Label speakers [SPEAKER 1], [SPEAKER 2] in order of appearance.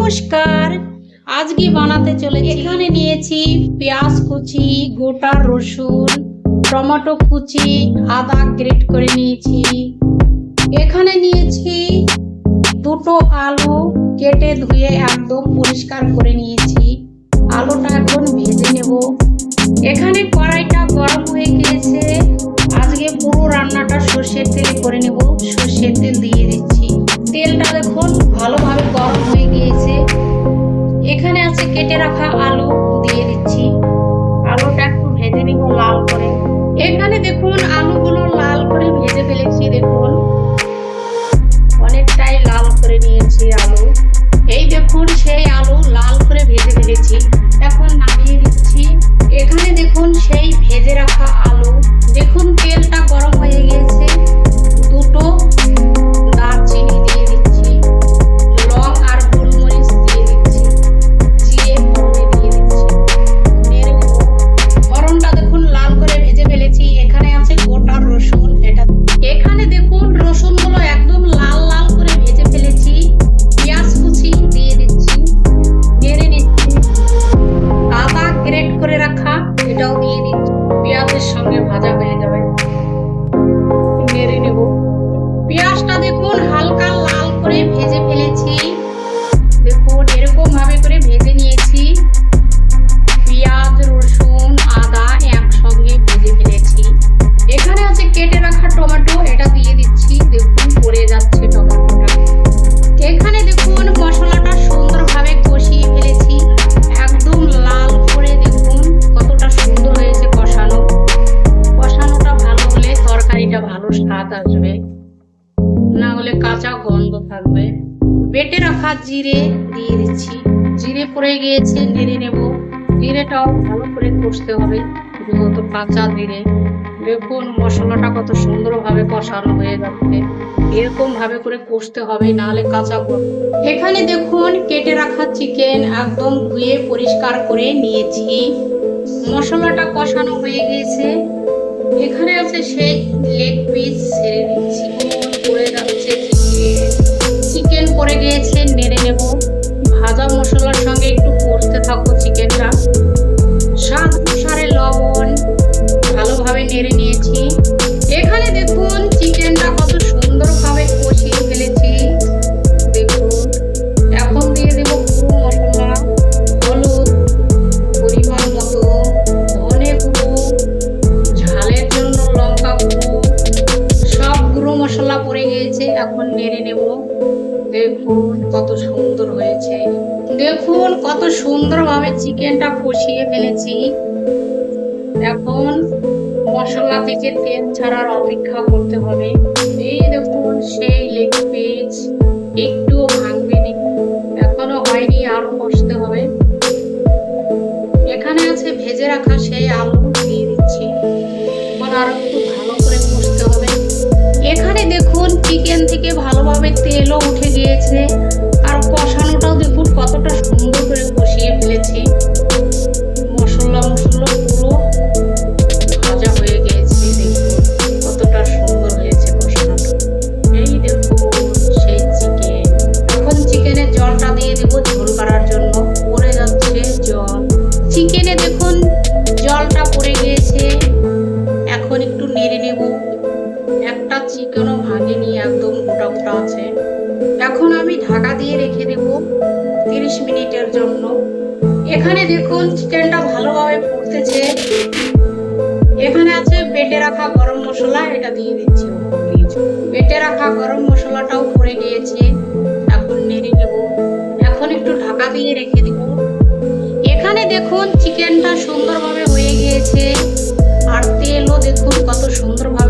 [SPEAKER 1] নমস্কার, আজকে বানাতে চলেছি। এখানে নিয়েছি পেঁয়াজ কুচি, গোটা রসুন, টমেটো কুচি, আদা গ্রেট করে নিয়েছি। এখানে নিয়েছি দুটো আলু কেটে ধুয়ে একদম পরিষ্কার করে নিয়েছি। আলুটা এখন ভেজে নেব। এখানে কড়াইটা গরম হয়ে গিয়েছে। আজকে পুরো রান্নাটা সর্ষের তেলে করে নেব। সর্ষের তেল দিয়ে দিচ্ছি। তেলটা দেখুন ভালোভাবে গরম হয়ে গিয়েছে। এখানে আছে কেটে রাখা আলু, দিয়ে দিচ্ছি। আলুটা একটু ভেজে নিব লাল করে। এখানে দেখুন আলুগুলো লাল করে ভেজে ফেলেছি। দেখুন অনেকটাই লাল করে নিয়েছি আলু। এই দেখুন সেই আলু লাল করে ভেজে ফেলেছি। এখন নামিয়ে দিচ্ছি। এখানে দেখুন সেই ভেজে রাখা আলু। দেখুন তেলটা গরম হয়ে গিয়েছে। দুটো দারচিনি দিয়ে দিচ্ছি, লং আর গোলমরিচ দিয়ে দিচ্ছি, জিরে ফোড়নে দিয়ে দিচ্ছি। নেড়ে নেব। ফোড়নটা দেখুন লাল করে ভেজে ফেলেছি। এখানে আছে গোটা রসুন। এখানে দেখুন রসুনগুলো একদম লাল লাল করে ভেজে ফেলেছি। পেঁয়াজ কুচি দিয়ে দিচ্ছি, নেড়ে নিচ্ছি। আদা গ্রেট করে রাখা, এটাও দিয়ে দিচ্ছি। পেঁয়াজের সঙ্গে ভাজা হয়ে যাবে। নেড়ে নেব। পেঁয়াজটা দেখুন হালকা লাল করে ভেজে ফেলেছি। দেখুন এরকম ভাবে করে ভেজে নিয়েছি। পেঁয়াজ, রসুন, আদা একসঙ্গে ভেজে ফেলেছি। এখানে আছে কেটে রাখা টমেটো, এটা দিয়ে দিচ্ছি। দেখুন পড়ে যাচ্ছে টমেটোটা। এখানে দেখুন মশলাটা সুন্দরভাবে কষিয়ে ফেলেছি। একদম লাল করে দেখুন কতটা সুন্দর হয়েছে কষানো। কষানোটা ভালো হলে তরকারিটা ভালো স্বাদ আসবে, না হলে কাঁচা গন্ধ থাকবে। বেটে রাখা জিরে দিয়ে দিচ্ছি। জিরে পড়ে গিয়েছে, নেড়ে নেব। জিরেটাও ভালো করে কষতে হবে, যেহেতু কাঁচা জিরে। দেখুন মশলাটা কত সুন্দরভাবে কষানো হয়ে যাচ্ছে। এরকম ভাবে করে কষতে হবে, না হলে কাঁচা গন্ধ। এখানে দেখুন কেটে রাখা চিকেন একদম ধুয়ে পরিষ্কার করে নিয়েছি। মশলাটা কষানো হয়ে গিয়েছে। এখানে আছে সেই লেগ পিস, ছেড়ে দিচ্ছি। পড়ে যাচ্ছে চিকেন পড়ে গিয়েছে, নেড়ে নেব। ভাজা মশলার সঙ্গে একটু কষতে থাকবো চিকেনটা। স্বাদ অনুসারে লবণ, ভালোভাবে নেড়ে নিয়েছি। এখানে দেখুন চিকেনটা কত সুন্দরভাবে কষিয়ে ফেলেছি। দেখুন এখন দিয়ে দেব গুঁড়ো মশলা, হলুদ পরিমাণ মতো, ধনে গুঁড়ো, ঝালের জন্য লঙ্কা গুঁড়ো, সব গুঁড়ো মশলা পড়ে গিয়েছে। এখন নেড়ে নেব। দেখুন কত সুন্দর হয়েছে। দেখুন কত সুন্দরভাবে চিকেনটা কষিয়ে ফেলেছি। এখন মশলা থেকে তেল ছাড়ার অপেক্ষা করতে হবে। এই দেখুন সেই লেগ পিস একটুও ভাঙবে না, এখনো হয়নি, আরো কষতে হবে। এখানে আছে ভেজে রাখা সেই আলু, দিয়ে দিচ্ছি। এখন আরো একটু ভালো করে কষতে হবে। এখানে দেখুন চিকেন থেকে ভালোভাবে তেলও উঠে গিয়েছে। আর কষানোটাও দেখুন কতটা সুন্দর করে কষিয়ে ফেলেছি। মশলা পুরো ভাজা হয়ে গিয়েছে। দেখুন কতটা সুন্দর হয়েছে কষানোটা। এই দেখুন সেই চিকেন। এখন চিকেনের জলটা দিয়ে দেবো ঝোল করার জন্য। পড়ে যাচ্ছে জল। চিকেনে দেখুন জলটা পড়ে গিয়েছে। এখন একটু নেড়ে নেব। একটা চিকেনও ভাঙেনি, একদম গোটা গোটা আছে। এখন আমি ঢাকা দিয়ে রেখে দেব 30 মিনিটের জন্য। এখানে দেখুন চিকেনটা ভালোভাবে ফুটতেছে। এখানে আছে বেটে রাখা গরম মশলা, এটা দিয়ে দিচ্ছি। বেটে রাখা গরম মশলাটাও পড়ে গিয়েছে। এখন নেড়ে নেব। এখন একটু ঢাকা দিয়ে রেখে দেব। এখানে দেখুন চিকেনটা সুন্দরভাবে হয়ে গিয়েছে। আর তেলও দেখুন কত সুন্দরভাবে